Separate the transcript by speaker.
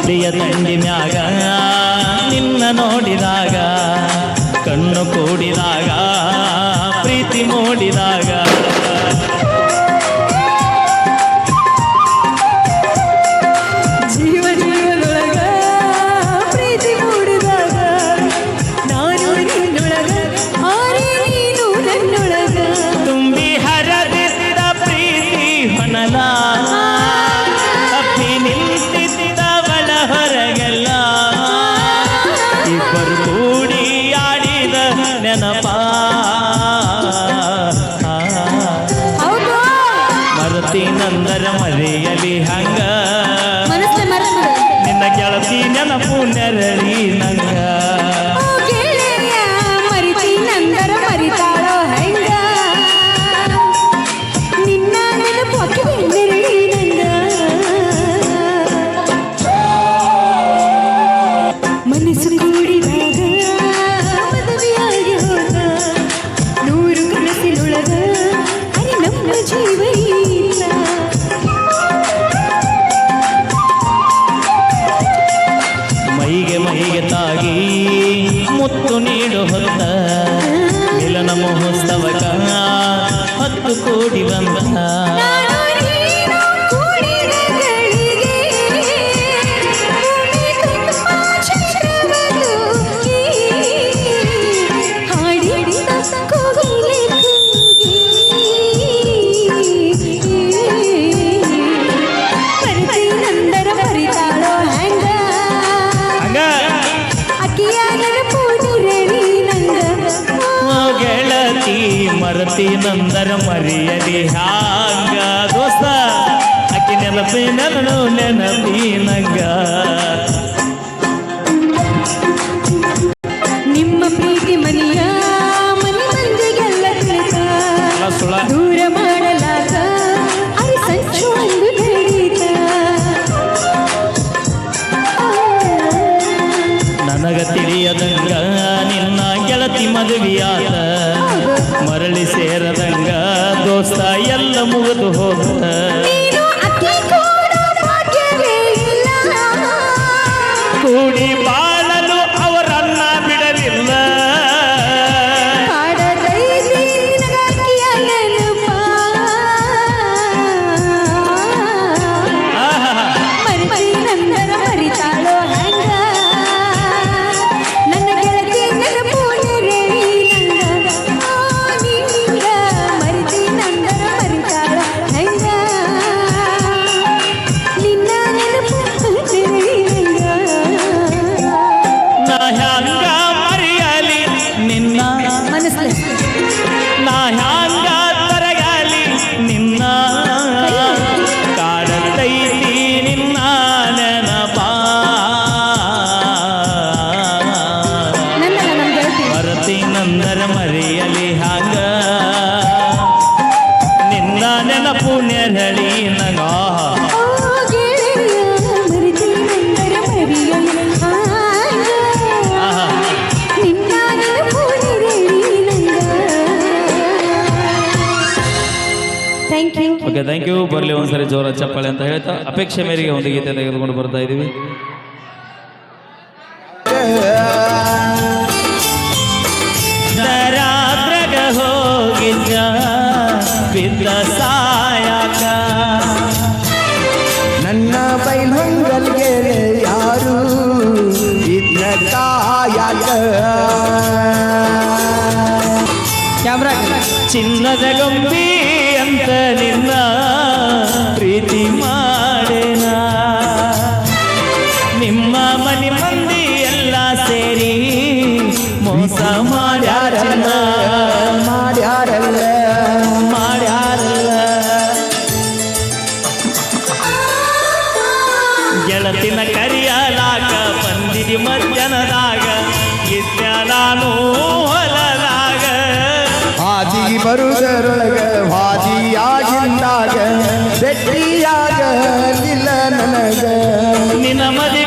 Speaker 1: ಮದುವೆಯ ದಂಡಿ ಮ್ಯಾಗ ನಿನ್ನ ನೋಡಿದಾಗ ಕಣ್ಣು ಕೂಡಿದಾಗ ಪ್ರೀತಿ ಮೂಡಿದಾಗ ನಂದರ ಮರೆಯಲಿ ಹಂಗ ನಿನ್ನ ಗೆಳತಿ ನೆನಪು ನೆರಳಿ ನಂಗ
Speaker 2: ಮರಿತಿ ನಂದರ ಮರಿತಾಳೋ ಹಂಗ ನಿನ್ನ ನೆನಪು ನೆರಳಿ ನಂಗ ಮನಸ್ಸು ಕೂಡಿದಾಗ ಮದುವೆಯಾಗಿ ಹೋದ 100 ಕನಸಿನೊಳಗ ಅರೆ ನಮ್ಮ ಜೀವ
Speaker 1: ಮೈಗೆ ತಾಗಿ ಮುತ್ತು ನೀಡು ಹೊತ್ತ ಮಿಲನ ಮಹೋತ್ಸವಕ 10 ಕೋಟಿ ಬಂದ ಮರತಿ ನಂದರ ಮರಿಯಲಿ ಹ್ಯಾಂಗ ದೋಸ್ತ ಅಕ್ಕಿ ನೆನಪಿ ನನ್ನು ನೆನಪಿ ನಂಗ
Speaker 2: ನಿಮ್ಮ ಪ್ರೀತಿ ಮನೆಯ ಮನೆ ಮಂದಿಗೆಲ್ಲ ತಿಳಿತ ದೂರ ಮಾಡಲಾಗ ಅರೆ ಸಂಚು ಒಂದು ನಡೀತ
Speaker 1: ನನಗ ತಿಳಿಯದಂಗ ನಿನ್ನ ಗೆಳತಿ ಮದುವೆಯಾದ ಮರಳಿ ಸೇರದಂಗ ದೋಸ್ತ ಎಲ್ಲ ಮುಗಿದು ಹೋದ ಕೂಡಿ ಬಾಳಲು ಅವರನ್ನ ಬಿಡಲಿಲ್ಲ ನಂದರ ಮರೆಯಲಿ ಹಾಗ ನಿನ್ನ ನೆನಪು ನೆರಳಿ ನಂಗ ಓಕೆ ಥ್ಯಾಂಕ್ ಯು ಬರಲಿ ಒಂದ್ಸರಿ ಜೋರ ಚಪ್ಪಾಳೆ ಅಂತ ಹೇಳ್ತಾ ಅಪೇಕ್ಷೆ ಮೇರೆಗೆ ಒಂದು ಗೀತೆ ತೆಗೆದುಕೊಂಡು ಬರ್ತಾ ಇದ್ದೀವಿ ರಾತ್ರಾಗ ಹೋಗಿದ್ದ ಬಿದ್ದ ಸಾಯಕ
Speaker 3: ನನ್ನ ಬೈಲಂಗಲ್ಗೆ ಯಾರು ಇದ್ದ ಕಾಯಕ
Speaker 1: ಕ್ಯಾಮ್ರಾ ಚಿನ್ನದ ಗೊಂಬಿ ಅಂತ ನಿನ್ನ ಪ್ರೀತಿ ಮಾಡೇನ ನಿಮ್ಮ ಮನೆ ಮಂದಿ ಎಲ್ಲ ಸೇರಿ ಮೋಸ ಮಾಡ್ಯಾರಲ್ಲ
Speaker 3: ಮಾಡ್ಯಾರಲ್ಲ
Speaker 1: ಮಾಡ್ಯಾರಲ್ಲ ಗೆಳತಿನ ಕರಿಯಲಾಗ ಬಂದಿದಿ ಮಧ್ಯಾಹ್ನದಾಗ ಇದ್ದ ನಾನು ಹೊಲದಾಗ
Speaker 3: ಹಾದಿಗೆ ಬರುವುದರೊಳಗ ಹಾದಿಯಾಗಿಂದಾಗ ಭೆಟ್ಟಿಯಾಗ ನಿಲ್ಲ ನನಗ
Speaker 1: ನಿನ್ನ ಮದುವೆ